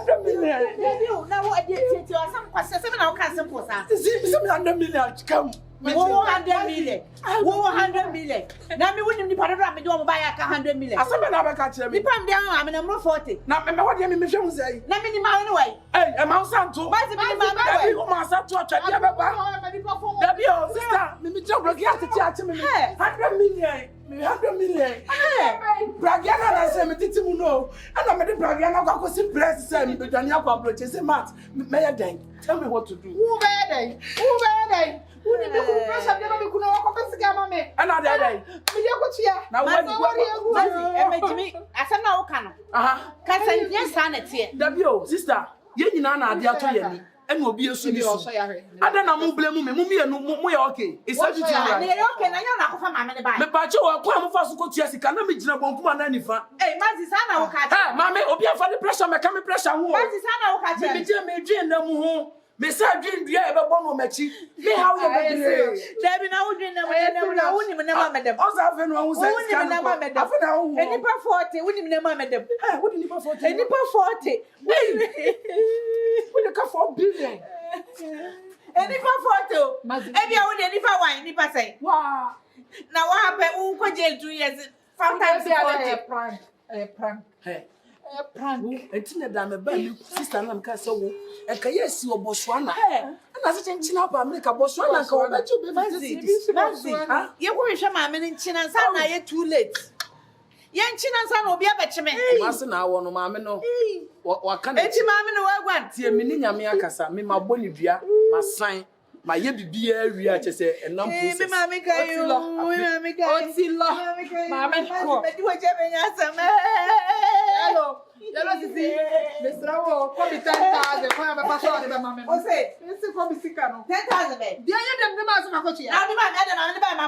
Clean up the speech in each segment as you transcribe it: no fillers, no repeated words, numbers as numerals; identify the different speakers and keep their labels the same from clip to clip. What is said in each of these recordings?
Speaker 1: 100 million.
Speaker 2: Now what did you some questions? I'll cast some for that.
Speaker 1: 100 million to come.
Speaker 2: 100 million. 100 million. Now, me wouldn't be part of me don't buy 100 million.
Speaker 1: I said, I catch him.
Speaker 2: If I'm down, I'm in number 40.
Speaker 1: Now, what do you mean? Say,
Speaker 2: not many miles away.
Speaker 1: Hey, I'm out Santo. Why is it my Santo? Sister, me jump like you to chat to me. 100 million. 100 million. Bragiana say me titi no. And I made Bragiana go see press say me Daniel Pablo say Matt, may I tell me what to do. Who better? Who better? Who did the pressure never be could walk up and me. Another day. Me go chia. Now what you me? I said now can. Can say yes sanity. Dabio sister, ye nyina na ade ato ye ni. And will be a sweet. I don't know, blame me, okay. It's such a thing. Okay, now you're not for my money. But Pacho, come fast to Jessica, no, me, won't come on any fun. Hey, Mazisana will catch her. Mamma, Obia for the pressure, my coming pressure. Mazisana will catch me, Jim, no more. Miss Adrian, do you ever want to match? Me, how you do? Debbie, now we didn't never met them. Also, I've been one who's never met them. Any per 40, wouldn't never met them. Wouldn't you 40? Any per 40. What the 4 billion? Any per 40. Maybe I would any for wine, if I say. Wow. Now what happened? Who could jail 2 years? Sometimes a prank. A prank. It's not that my baby sister and Castle. And can you see your Botswana? And as a chin up, I make a Botswana call that you be Mazzy. You wish a man in Chin and San, I too late. Young Chin and San will be a better man. Once an hour, no mamma, no. What can I tell mamma no want? Dear Minia Miacasa, me my bonibia, my sign, my yebi beer, I say, and no pussy. Mamma, hello. Mr. Rawo, come 10,000. Come pass on the mamma. Oh, say, Mr. Comisicano. 10,000. The other the master of Cochi. I'll be my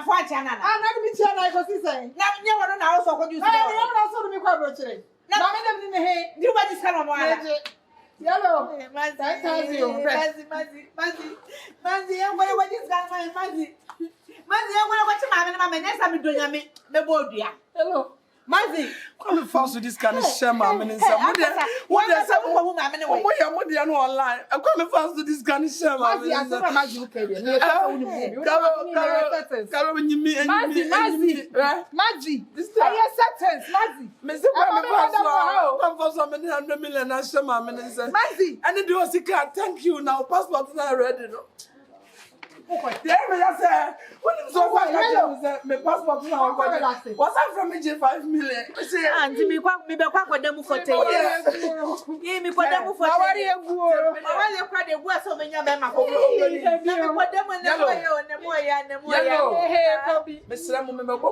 Speaker 1: father. I'm not be sure I was saying. Now, you want to also what you say. I also be quite today. Now, in the head, you want this kind of one. Yellow, Mazzy, I'm going to watch this guy, Mazzy. I'm going to watch my mamma, and I'm doing me, the board. Hello. Mazzy, come fast to this kind of shame, I'm in some. What does someone online? I'm coming fast to this kind of shame. Mazzy, this is a sentence, Mazzy. Mr. Come for some 100 million. Mazzy, and the door thank you now. Passport is not ready. Yeah, I said, when it's so my passport now, what's up from me 5 million? I say, Auntie, me back with them for 10 years. Yeah, me put them for 10 years. I will cry the worst of my mamma. Put them on the boy. Mr.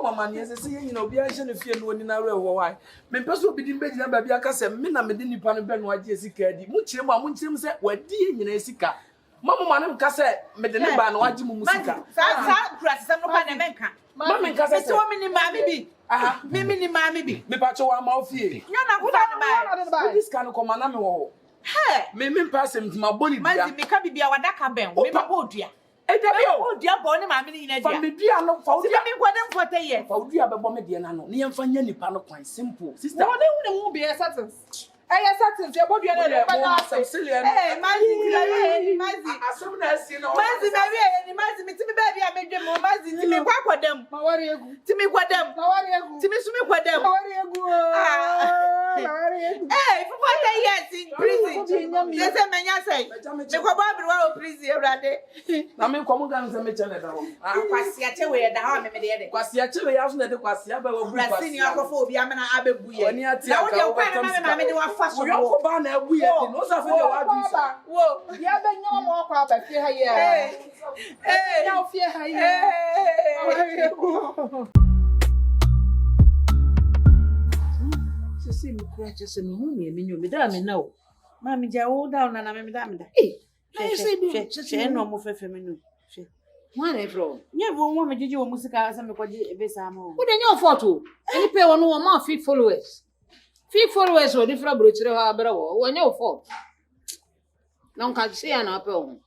Speaker 1: Mamma, yes, I see, you know, be I shouldn't feel no in a real why. Me person be in bed, baby, I can say, Mina, me didn't pan Ben, what Jessica, Muchim, Munchim said, what dear in Jessica. Mama manam kase me de ne ba na waji mu musika sa press sam no pa na menka mama kase so me ni mama bi aha me ni mama bi me pa cho wa ma ofie nya na kuda na ba this kan ko mana me wo he me pass him ma boni dia manzi me ka bibia wadaka ben me ma bodua e da bi o dia bo ne mama ni na dia fa me dia no fa dia me kwade mfote ye fa dia be bo me dia na no ne yemfa nya nipa no kwan simple sister wo ne hu bi e sentence. Hey, Saturn, your body and hey, Mazzy, assume that you know, Mazzy, baby, I made them, Mazzy, to me, what for them? To me, what them? To me, what them? Hey, for 4 years in prison, there's a man, I say, the Barbara will please you, Radde. I mean, come on, and make a Quasiate way at the army, Quasiate way after the Quasia, but we'll bring Quasiaphobia, and Abbey Buya. Now, you're fashion walk ban a weird no so for your wo ya be nyo mo kwa ba fie ha ye now fie ha ye Cici mi kwa chese mi hu ni emi nyo mi da mi na o ma mi ja wo down na me da she no mo fefe me no she one e bro nye bo mo me jiji wo musika sa me kwaje be sa mo wo de nyo photo any pay wo no wo ma fit followers Fee followers or different brochure, bravo, when your fault. No can see an apple.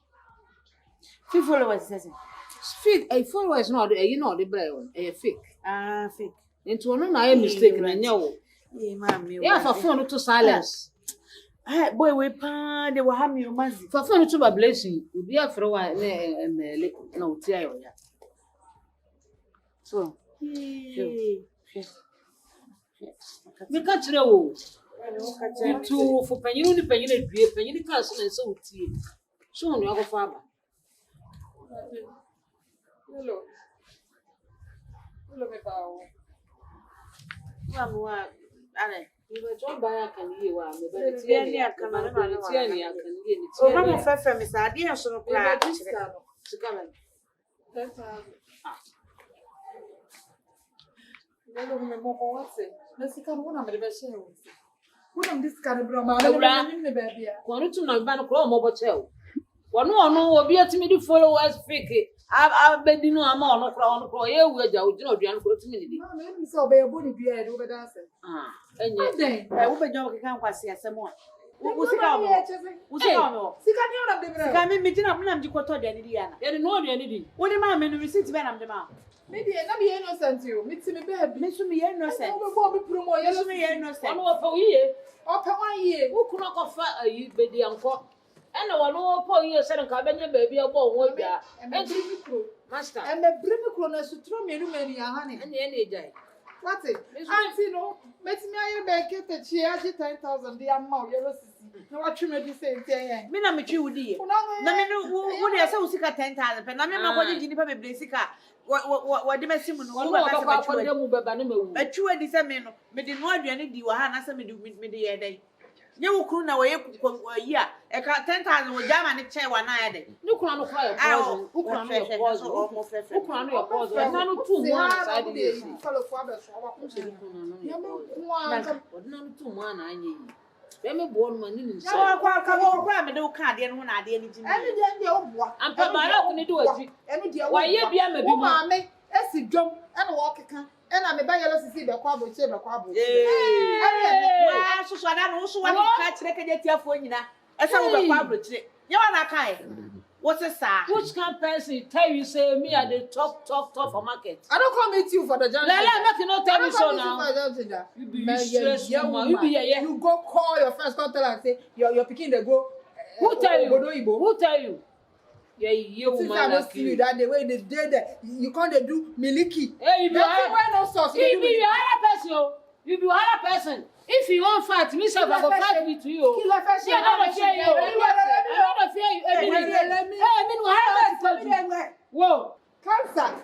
Speaker 1: Fee followers, says it. A followers not, you know, the brown, a fake. Fake. Into no, I am mistaken, and no. Yeah, for phone to silence.
Speaker 2: Hey, boy, we pan, they will have me Mazzy.
Speaker 3: For fun to blessing, would be a for a while, no tear. So, we catch no. To for penny, penny cousin and so tea. Soon you have a father.
Speaker 1: Hello. Hello, me bow.
Speaker 2: Mamma, Aden.
Speaker 3: You were joined by a can hear one, but it's
Speaker 2: Tierney, I can Oh, Mamma Fefe, Miss Adia, so glad to come.
Speaker 1: 10,000. Hello, me more what's it? Let's come on, I'm the best. Who am this kind of broma? I'm the baby.
Speaker 3: One to my banner crawl mobile. One will be at me to follow us fake. I've been no amount of crown for you, where you know, the unfortunately.
Speaker 1: So be a body beard over there.
Speaker 3: And yet,
Speaker 2: I hope I don't come see someone. What's it
Speaker 1: on?
Speaker 2: What's it on?
Speaker 1: Come
Speaker 2: in, meeting up, I'm Jikoto, Indiana.
Speaker 3: you know anything.
Speaker 2: What am I mean to receive when I'm the mouth?
Speaker 1: maybe not be innocent you. Meet me baby.
Speaker 2: Miss me innocent.
Speaker 1: Promo,
Speaker 2: Yes, me innocent.
Speaker 3: One for ye.
Speaker 1: Up 1 year.
Speaker 3: Who could not offer a ye, baby, uncle? And no one for you, said a cabinet baby, a ball, one there.
Speaker 1: And then
Speaker 3: Master,
Speaker 1: and the Brimacronas to throw me many honey.
Speaker 3: and the any day.
Speaker 1: What's it? Auntie, no. Let me back it that she has 10,000. The amount yellow. No, what you may be saying.
Speaker 2: Mina me chiu di. Na me no wo dey say wo sika 10,000 pe na me ma kwaje gini pa bebre sika. What the message no wo ba ka
Speaker 3: for them beba no mewu.
Speaker 2: Atwu adi say me no me de no aduane di wa ha na say me de ye dai. Nye wo kru na wo ye yi a e ka 10,000 wo jama ne che wa na ya dai.
Speaker 3: No kura no kura pause. Who kura no pause. Who kura no pause. Na no two more side dey.
Speaker 1: Follow for the so
Speaker 3: No two more na anyi. Me born man ni nse.
Speaker 2: Na kwa kwa me de wo ka de no na de ni jimi.
Speaker 1: Eni de de obua.
Speaker 3: Ampa bara ko ni do afi.
Speaker 1: Eni de
Speaker 3: wa ye bia ma bi mu.
Speaker 1: Ma me esi dwom ena wo keka. Ena me ba yelo sisi be kwa aboche be kwa aboche.
Speaker 2: Wa so da no so wa ni ka kire ka je tiafo nyina. Esa wo be kwa aboche. Ye wa na kai. What is that?
Speaker 3: Which kind person tell you say me at the top for market?
Speaker 1: I don't come meet you for the junction.
Speaker 3: Lele, make you not tell me so now.
Speaker 1: You
Speaker 3: be stressed, you be yeah.
Speaker 1: You go call your friends, come tell and say you're picking the go.
Speaker 3: Who tell you? Who tell you? Yeah, you woman.
Speaker 1: Since I don't see you that the way they did that, you can't do miliki.
Speaker 3: Hey, you be
Speaker 1: no sauce.
Speaker 3: You be other person. You be other person. If you want fight, me say I go fight with you.
Speaker 1: Kill a fashion.
Speaker 3: I don't fear you. I don't fear you. Hey, whoa.
Speaker 1: Cancer.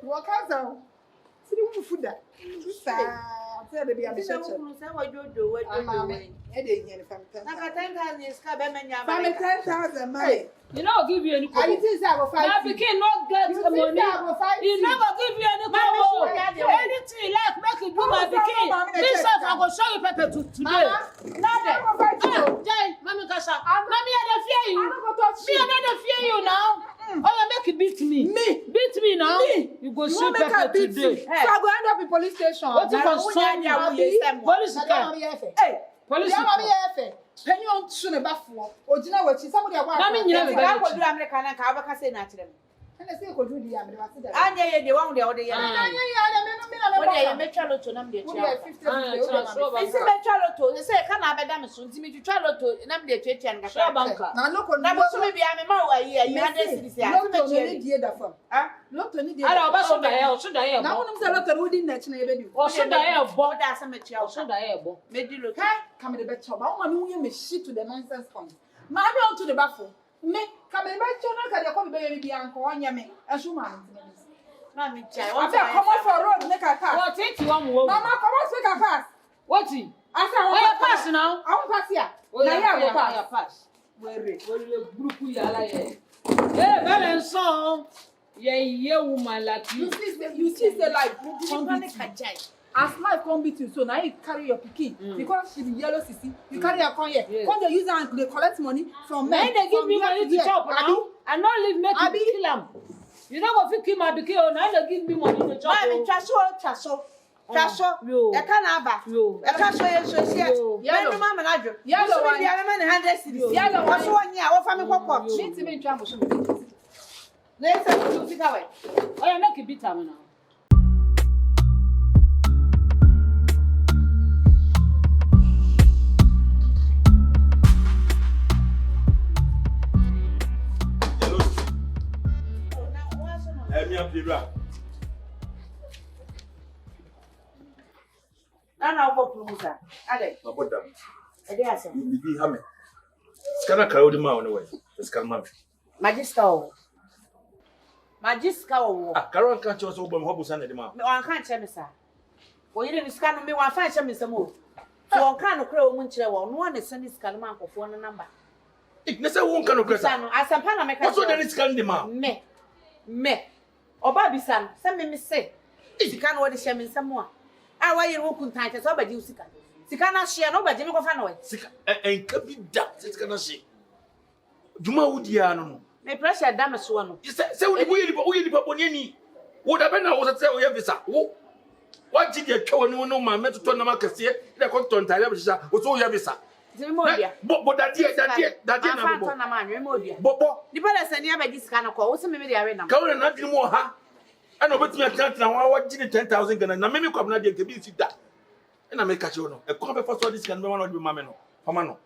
Speaker 1: You are cancer. See the woman food that. Tell the baby
Speaker 2: Say what you do. Na ka 10,000 is ka be menya ba.
Speaker 1: 10,000 money.
Speaker 3: You know, give you any
Speaker 1: I think I will fight.
Speaker 3: Now, begin not get the money. He never give you any trouble. Anything you like, make it do my begin. This stuff I will show you Pepe today. Jay, Mammy Kasa. Mammy, I don't fear you. Me, I don't fear you now. Oh, you make it beat me. Beat me now. You go see Pepe today.
Speaker 1: So I go end up in police station.
Speaker 3: What if I strong you? Police car.
Speaker 1: Hey, police car. Penny on soon a buffalo. Or Gina, what she's somebody.
Speaker 3: Mammy, you never
Speaker 2: I will do American and Kaba say naturally.
Speaker 1: And I say, could do the American.
Speaker 2: And they won't the other year. What day you make Charlotte to number 50. It's a Charlotte. They say, can I be done soon to me to Charlotte to number 20 and
Speaker 3: banker.
Speaker 1: Now look on
Speaker 2: number so maybe I'm a more year. You had this.
Speaker 1: Look to need
Speaker 3: I don't know what the hell should I have.
Speaker 1: Now, I'm not a wooden next neighbor.
Speaker 3: Or should I have bought
Speaker 2: that cemetery? Or should I have bought?
Speaker 1: Made you look. Come in the bed shop. I want to me shit to the nonsense point. Mammy on to the baffle. Me come in my children can come baby uncle on Yame. As you man.
Speaker 2: Mammy,
Speaker 1: I come off for road, make a pass.
Speaker 3: What take you on? Mama,
Speaker 1: come on, make a pass.
Speaker 3: What's he?
Speaker 1: I said,
Speaker 3: pass now.
Speaker 1: I won't pass here.
Speaker 3: Oh, yeah, pass. Where you group yala here? Hey, balance song. Yeah, woman like you.
Speaker 1: You see, the life. As life come beat you, so now you carry your pikin because she be yellow Cici. You carry her come here. Come they use her and they collect money from men.
Speaker 3: Then they give me money to chop now. And not leave make you kill them. You know what? If you kill my pikin, now they give me money to chop.
Speaker 2: Mommy, chaso. Yo. I can't have. Yo. I can't show you so yet. Yellow mama najo. Yellow one. Yellow man 100 cities. Yellow one. So one year. What family pop?
Speaker 1: She to me trouble.
Speaker 2: Let's go to away.
Speaker 3: Oh, you make it bitter now.
Speaker 4: up the rap.
Speaker 2: Nana Bokusa. Aden.
Speaker 4: My brother.
Speaker 2: Adiasa.
Speaker 4: You be hammer. Scanner carried him out away. The scanner.
Speaker 2: Magister.
Speaker 4: Carol can't just open Hobos and the mouth.
Speaker 2: I can't tell me, sir. Well, you didn't scan me 1 5 Mr. Moore. So I can't crow Muncher, one is sending Scalman for phone number.
Speaker 4: It never won't come across.
Speaker 2: As a Panama,
Speaker 4: What's what is scanning the mouth?
Speaker 2: Me. Or Baby son, send me say. If you can't order shaman some more. I why you won't tight as over you, Sika. Sikana share no, but Jimmy Fanaway.
Speaker 4: Sika and can be that. It's gonna see. Juma Udiano.
Speaker 2: May pressure damage one.
Speaker 4: You say, we live any. What happened? I was at say, we have visa. What did you tell no man met to turn the market here? The content I was all your visa. But that dear, Bobo, the better send you by this kind of call. What's the memory arena? Go and not more, huh? I know, but you can't now. What did 10,000 and maybe come not get to be that. And I make a show. A copy for this can be one of your mamma. Hamano.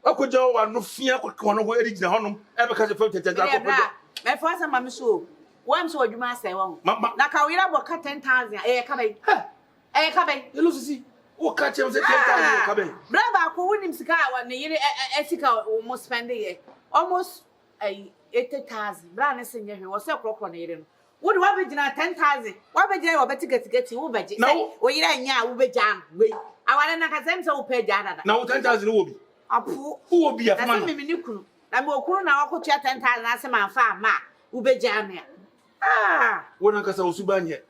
Speaker 4: I could go and no fear could come away in the home ever because of the
Speaker 2: my first and mamma show. Once what you must say, well, Nakawira will cut 10,000. Akabe,
Speaker 4: you lose see. What catch him? Brava,
Speaker 2: who wouldn't cigar when the ethical almost spend a year. Almost 80,000. Brandon Senior was so crocodile. Would what be 10,000? What be there or better get you over? No, we are be jam. Wait, I want to have them so pay Jana.
Speaker 4: Now 10,000 will be. Who will be a family? I'm more cool now. I could chat 10,000 as a man farm, ma, who be jam here. When I got Suban yet.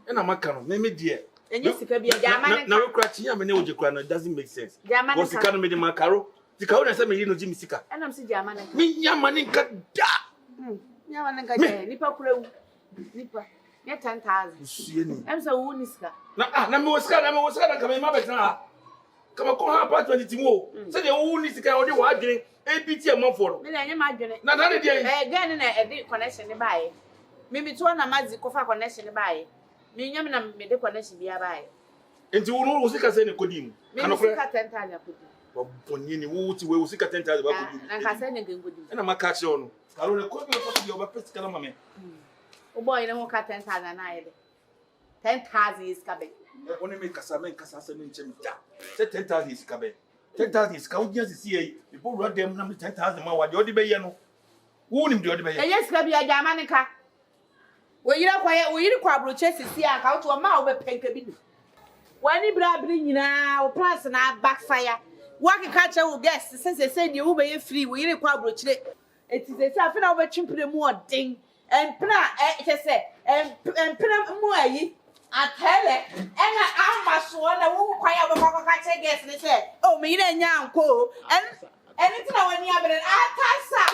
Speaker 4: And I'm a canon, name it dear.
Speaker 2: And yes, it could be a German.
Speaker 4: Now, cracking a minute, it doesn't make sense. German was the kind of made my caro. The cow and some million Jimmy Sika.
Speaker 2: And I'm saying German.
Speaker 4: Me, young man, cut that.
Speaker 2: Yaman got Nipper, Nipper, 10,000. I'm so Wuniska.
Speaker 4: Now, was coming my back now. Come on, part 20 more. Say the Wunisika or the wagging, APT a month for. Then I imagine it. Not only again in a deep connection by. Maybe 2 Mazxybos connection by. Me, Yaman made the connection by. And you will see us in a codim. And of 10,000. Ponini, who will see 10,000. And I said again, and I'm a catch on. I will copy of your best calamity.
Speaker 2: Oh, boy, no more cut 10,000 either. 10,000 is coming.
Speaker 4: Only make us a man, Cassassin, say 10,000 is coming. 10,000 is count just to see people run them number 10,000 more. What you're the bayano? Who him the other bay? Yes, can be a Germanica. Well, you know, quiet, we require chassis here, how to a mouth with pink. When you bring now, plus and I backfire. What can catch our guests since they said you will be free, we require brooch. It is a something over chimping more ding and pna, just say, and pna more. I tell it, and I must want a woman quiet over catch a guest and say, oh, me and young co. And it's not when you have an Atasa.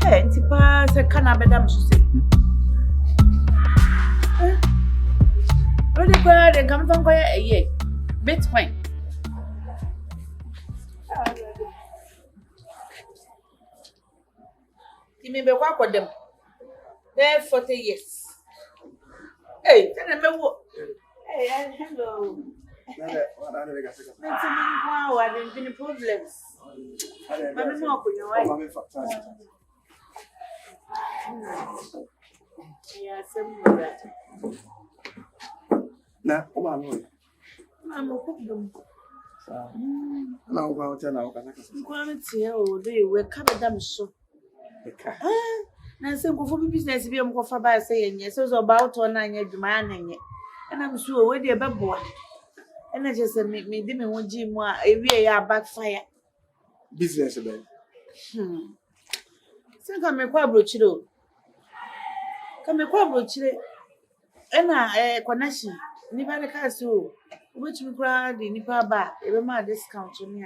Speaker 4: Hey, it's pass a canabedam to say. Really good and come from where a year. Bitcoin. You may be work with them. There 40 years. Hey, tell them what. Hey, hello. Wow, I didn't any problems. Mammy, more with your wife. Yeah, some that.
Speaker 5: Nah, oh, I'm
Speaker 2: a cook them.
Speaker 5: Now, go tell now.
Speaker 2: Quality, oh, they were covered them so. Nancy, go for business, be a for by saying yes, was about 9 years demanding it. And I'm sure where the boy. And I just make me dim and Jim, a real backfire.
Speaker 5: Business, baby.
Speaker 2: So come a quabroach. Come a quabroach. And connection. Nibali castle, which we cried in Nipa bar, a remark discount to me.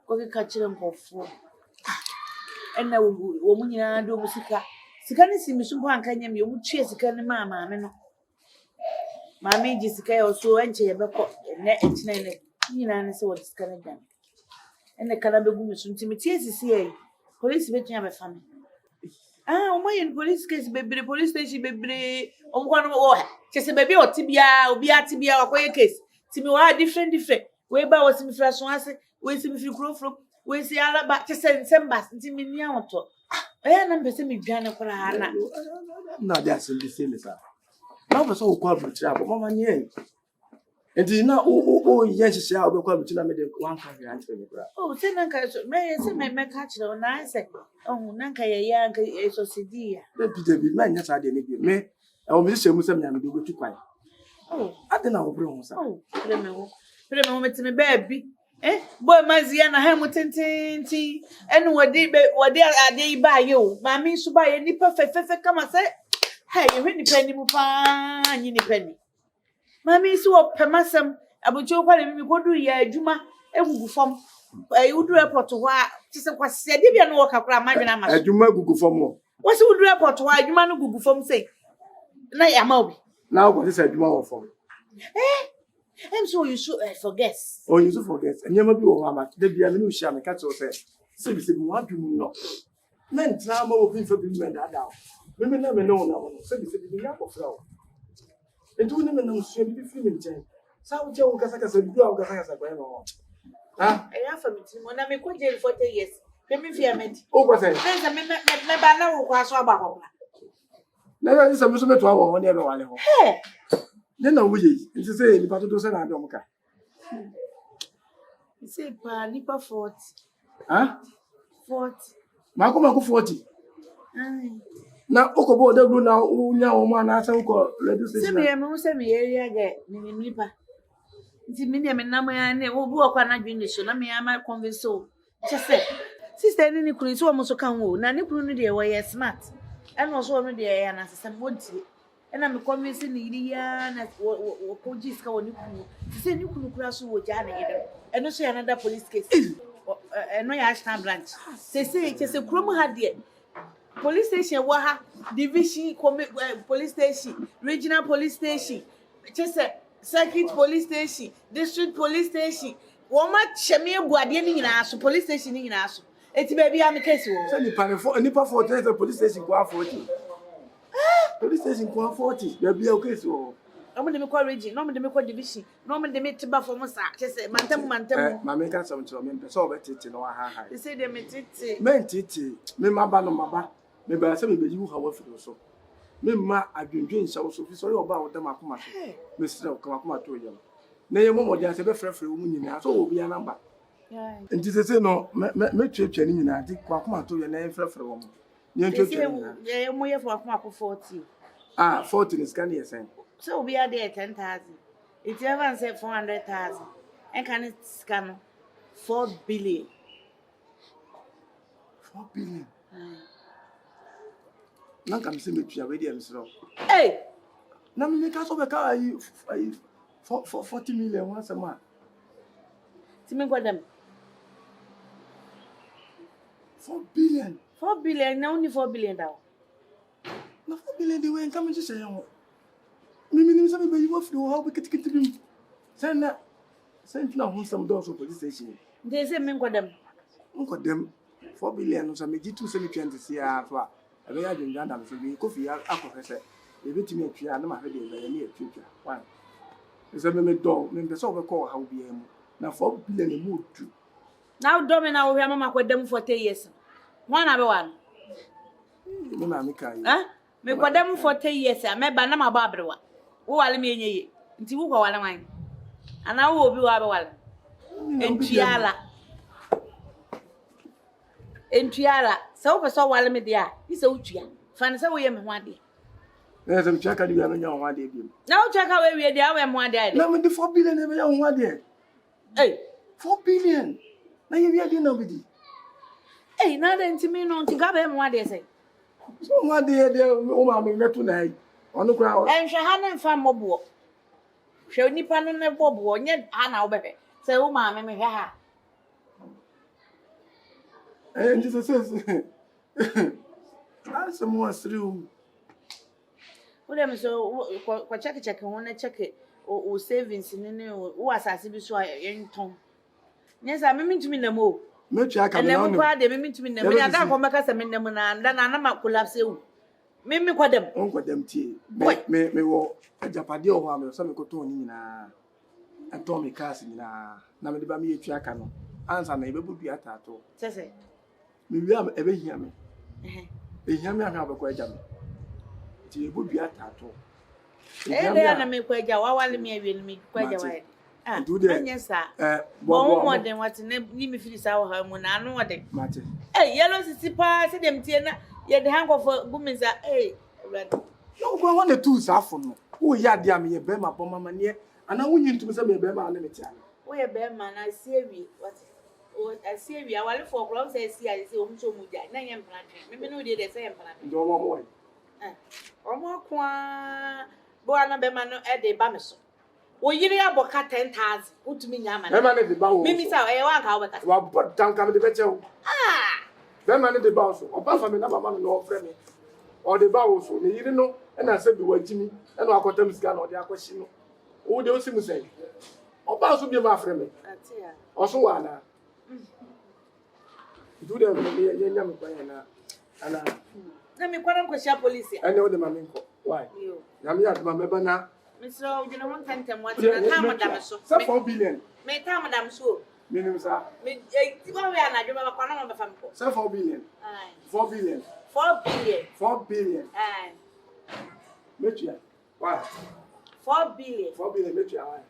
Speaker 2: Go catch them for 4. And now, woman, do musica. Sikani si misuko ankanya mi omu chie sikani mama me no. Mama Jessica also enche yebeko na enchina ne. Nyina ne se wo sikani dan. Ene kana begu misu ntimi tie sisi e. Police betua be fami. Omo yen police case bebre police station bebre omko no wo ha. Chese bebi otibia obi atibia wakoye case. Timi wa different. We ba wasimi fra so ase, we simi fri krofro. we see alaba to send sembas nti mini awoto na mpese me dwane kora na
Speaker 5: na dia se bi se me sa na wo so ko abutira bo mama nye enti na o yen hihia a obekwa abutira me de wan ka hwe anche me kora
Speaker 2: se nanka so me se me ka kire na se nanka ye ya nka so sidia
Speaker 5: David me nya sa de ne bi me o me hye mu se me nya me do betu kwan Aden na wo bre ho sa
Speaker 2: Pere me metime baabi boy mazia na ha mutententi ene wodi ade ba ye o ma mi so ba ye nipa fefefe kama se hey ye nipa ni mu pa anyi nipa ni ma mi so opemasem abocho kwa le mi kodu ya adwuma egugu fom udu airport ho a tise kwase de bia no kakra madwena ma
Speaker 5: adwuma gugu fom wo
Speaker 2: wose udu airport ho adwuma no gugu fom sei na ya ma obi
Speaker 5: na wo tise adwuma wo fom
Speaker 2: I'm sure you should forget.
Speaker 5: Oh, you should forget. And you might be over. There be a new sham. Catch yourself. So you say, "What do you know?" Men drama open for people that down. Women never know now. So you say, "The young of flower." And do never know. So you be feeling change. So you go Kasaka. So you go Kasaka. Ah,
Speaker 2: I have a meeting. When I make what jail for 10 years. Let me fear me.
Speaker 5: oh, what's that?
Speaker 2: There's a me banner who was about.
Speaker 5: Never is a musume to our one ever one.
Speaker 2: Hey.
Speaker 5: Then we it is say the battle to send Adomka.
Speaker 2: You say nipa 40.
Speaker 5: Huh?
Speaker 2: 40.
Speaker 5: Mako 40. Na okobo de bru na unya o ma na asa ko radio station.
Speaker 2: Se me area ge ni nipa. Nti me me nam ya na obu okwa na dwene so na me ama convince o. Che se sister ni kunu so mo so kan wo na ni kunu no de we smart. E no so no de ya na se bonti. Na me convince ni iri ya na wo police ka woni kunu se ni kunu kura so wo ja na yede eno so another police case eno ya Ashton branch se krom ha de police station wa ha division police station regional police station se circuit police station district police station wo ma cheme ebuade ni nyina so police station ni nyina so eti ba bia me case wo
Speaker 5: se nipa 40 police station go 40 police station go 40 there be a case o
Speaker 2: no me call region no me call division no me tiba for mo sa say mantem
Speaker 5: ma me ka some tro me pese obetete no ha
Speaker 2: they say they me tete
Speaker 5: me maba no maba me ba se me beji hu ha wa firo so me ma adwendwen nsa wo so fi so oba wo dem akoma so me sira wo akoma to yam na ye momo dia se be frefre wo mu nyina so obi ya namba nti se no me twetwa ni nyina di akoma to ye na ye frefre wo mo ye twetwa ni
Speaker 2: ye mo ye for akoma ko 40
Speaker 5: 40 is can you say
Speaker 2: so we are there 10,000 it even say 400,000 and can it scan 4 billion
Speaker 5: 4 billion nan kam se metwa we dey msro na me ka so be ka ai 40 million once a month
Speaker 2: ti me go dem 4 billion na only 4 billion daw
Speaker 5: na 4 billion de we kam se yan Mimi ni sabe be you feel how we get bim sana sent na hon some doors of police station
Speaker 2: they say me go dem
Speaker 5: 4 billion no so me gitu se me 20 sia to a be ya dwendwa da me so bi kofi akofese e betimi atwa na ma hwe de be ne atwa one se me do me be so be call how bi am na 4 billion e mu tu
Speaker 2: now do me na wo hwe mama ko dem for 10 years one na be one
Speaker 5: me ma me kai
Speaker 2: me ko dem for 10 years me ba na ma ba abrewa wo wale me enye nti wo ko wale wan ana wo obi wa be wale entuala se wo peso wale me dia ise utua fa ne se wo ye me ho ade
Speaker 5: se me chaka dia no nya ho ade bi
Speaker 2: na wo chaka we wie dia we mo ade ade
Speaker 5: na me di 4 billion e be ya ho ade 4 billion na ye wie di na bidi
Speaker 2: na de ntimi no ntiga be mo ade se
Speaker 5: so ho ade de o ma me metu na ai onu kura
Speaker 2: hwe ha ne mfa mobo hwe nipa no ne bobo nye ha na wo be se wo ma me hwe ha
Speaker 5: Jesus says that's more through
Speaker 2: what am so ko check ho na check o savings ni ne o asase bi so yenton nyesa me mintumi na mo
Speaker 5: me twa ka
Speaker 2: na mo kwa de me mintumi na me ada ko meka se me nam na na ma collapse ewu me kwadam
Speaker 5: on kwadam tie me wo ajapade o ho am so me ko to ni nyina anto me cars nyina na me de ba me twa ka no Answer na ibebu dua tato.
Speaker 2: Sese.
Speaker 5: Me wi am ebe hia me. Ehia me ahwa abekọ eja me. Ti ebu dua tato.
Speaker 2: Ele ana me kwaja wawale me awie me kwaja wa. Ah. Anya sa. Bo mo den wat na ni me firi sa wo ha mu na anu ode.
Speaker 5: Mate.
Speaker 2: Yellow sisi pa se dem tie na ye de hankofo gumiza brother.
Speaker 5: No go want the tools afọ no. Wo ya de am ye be ma bọ mama ne. Ana wunyi ntum se me be ma na me tia.
Speaker 2: Wo ye be ma na siewi what o siewi awale for club say see I say omcho muja na ye mpana dwen me no de say mpana
Speaker 5: Ndo mo mo.
Speaker 2: Omo kwa bo ana be ma no e de ba me so wo yiri aboka 10,000 utumi nyama na
Speaker 5: be ma ne de ba wo
Speaker 2: mimi sa e wa ka wo ka
Speaker 5: wa pot tanka me de be chewo be ma ne de ba wo so oba fa me na mama no ofre me o de ba wo so ne yiri no e na se bi wa jimi e no akotam sika na o de akoshi no wo de o si mu sei oba so bi ma afre me
Speaker 2: atia
Speaker 5: o so wa na do de me ye nyame kwa na ana
Speaker 2: na me kwara nkoshia police
Speaker 5: ene o de ma me nko why nyame ya de ma me ba na
Speaker 2: Mr. You know, one time, what time, so
Speaker 5: 4 billion.
Speaker 2: May time, madam, so.
Speaker 5: Minimum, sir.
Speaker 2: Me, we are not doing a corner of the family.
Speaker 5: 4 billion. 4 billion.
Speaker 2: 4 billion.
Speaker 5: 4 billion. Metria. Why?
Speaker 2: 4 billion.
Speaker 5: 4 billion, Metria. Why?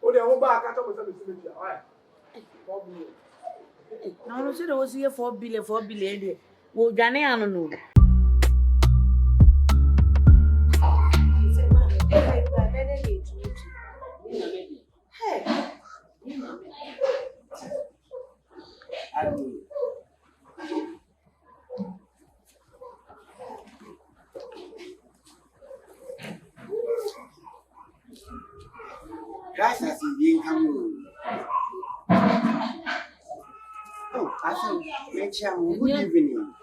Speaker 5: Oh, they are back at all. Why? 4 billion.
Speaker 2: No, no, there was here 4 billion, 4 billion. Well, Johnny, I don't know.
Speaker 6: Gracias, bien, oh, Asare, good evening.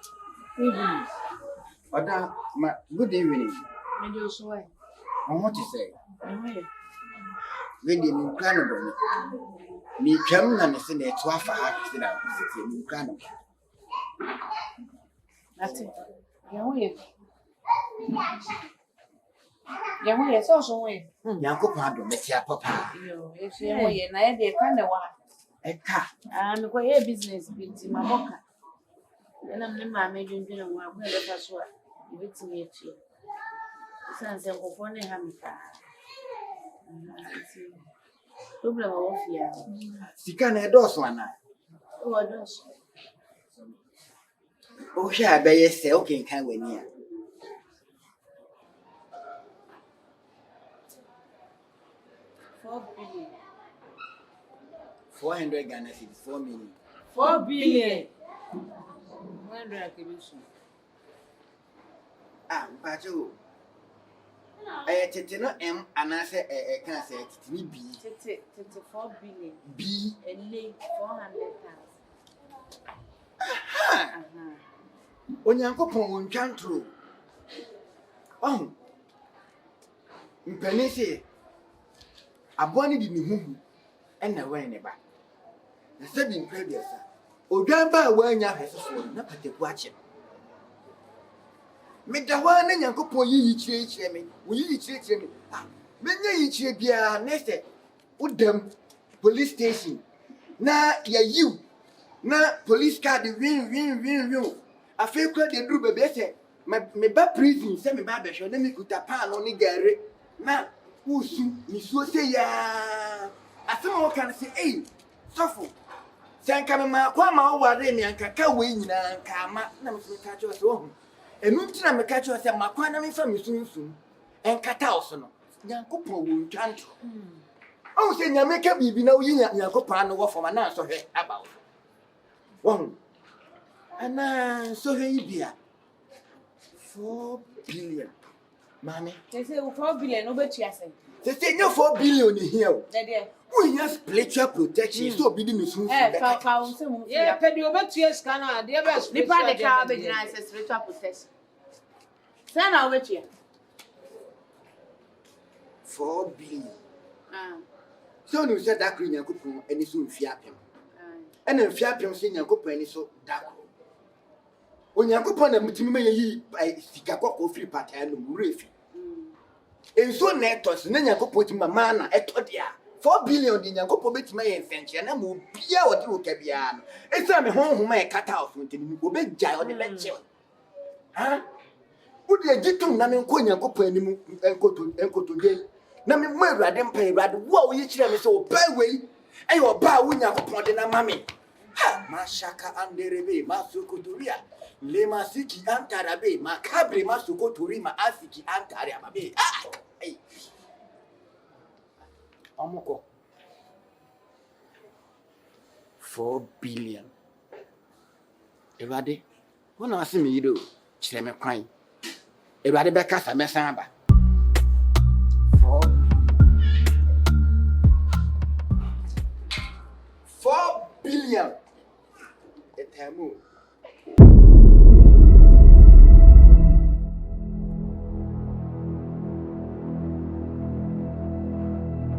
Speaker 6: Good evening. I want to say, when you can me come and say that 12 hours in Ghana.
Speaker 3: That's it. Yeah, so so way.
Speaker 6: Yanko Pado, Metia Papa.
Speaker 3: If you know, you're not there, kind of what?
Speaker 6: A car.
Speaker 3: I'm going to business built in my boca. Then I'm in my major dinner one, where the first one. It's me too. Sans a phone, Hamika. Problem of fear.
Speaker 6: Sican a dos one.
Speaker 3: Oh, those.
Speaker 6: Oh, shall be a sale can come with me.
Speaker 2: 4 billion.
Speaker 6: 400 Ghana cedis, 4 million.
Speaker 2: 4 billion.
Speaker 3: 100 acquisition.
Speaker 6: Pacho. I take no M and I say, I can't say it me B.
Speaker 2: 4 billion.
Speaker 6: B.
Speaker 2: And lay 400,000.
Speaker 6: Onyanko pon chantro. Oh. Mpani say aboni di ni huhu na we ne ba. Na se bi previous a. Odwan ba wa anya hwesefo na pateku ache. Me da wa na Nyankopon yi chire me. Wo yi chire me. Me nya yi chire bia na se udam police station na ya you na police car de win. Afi kwa de duru bebe se me ba prison se me ba be hwe na me kuta pan no ni gare na usu ni so se ya asema wo kan se sofo sanka me ma kwa ma wo ware me anka ka we nyina anka ma na me ka cho se wo enu ntina me ka cho se ma kwa na me fa me sunsun enka ta oso no Nyankopon wo ntwanto o se nyame ka bibi na wo yi Nyankopon no wo foma na so hwe aba wo ana so hwe ibia 4 billion mami
Speaker 2: They say 4 billion no bet you say.
Speaker 6: They say no 4 billion here.
Speaker 2: There.
Speaker 6: We have spiritual protection so be the soon.
Speaker 3: Yeah, pay the over 2 years can the best.
Speaker 2: The part the car be nice spiritual protection. Say now wait here.
Speaker 6: 4 billion. So no said that green Yankopon any soon fiapem. And then fiapem say Yankopon any so that. When Yankopon na mutimi yi sika kwakọ free part and refi. En so netos na Yankopon ti mama na etodia 4 billion di nyankopɔ betima yɛ mfɛnkyɛ na mo bia wɔde wo ka bia no ɛsɛ me honhom a ɛkata afo ntini obɛgyae ɔde bɛkyɛ ha wode agitum na menkɔ nyankopɔ anim nkotodwe na me mo awurade mpa awurade wo a woyɛ kyerɛ me sɛ ɔba wei ɛyɛ ɔba a wo nyankopɔn de na ma me ha mashaka anderebe masukotoria le masiki antarabe makabre masukotori ma afiki antare amabe ai Amoko 4 billion. Everybody, when I see me do, she me crying. Everybody back us a mess. 4 billion. A tamu.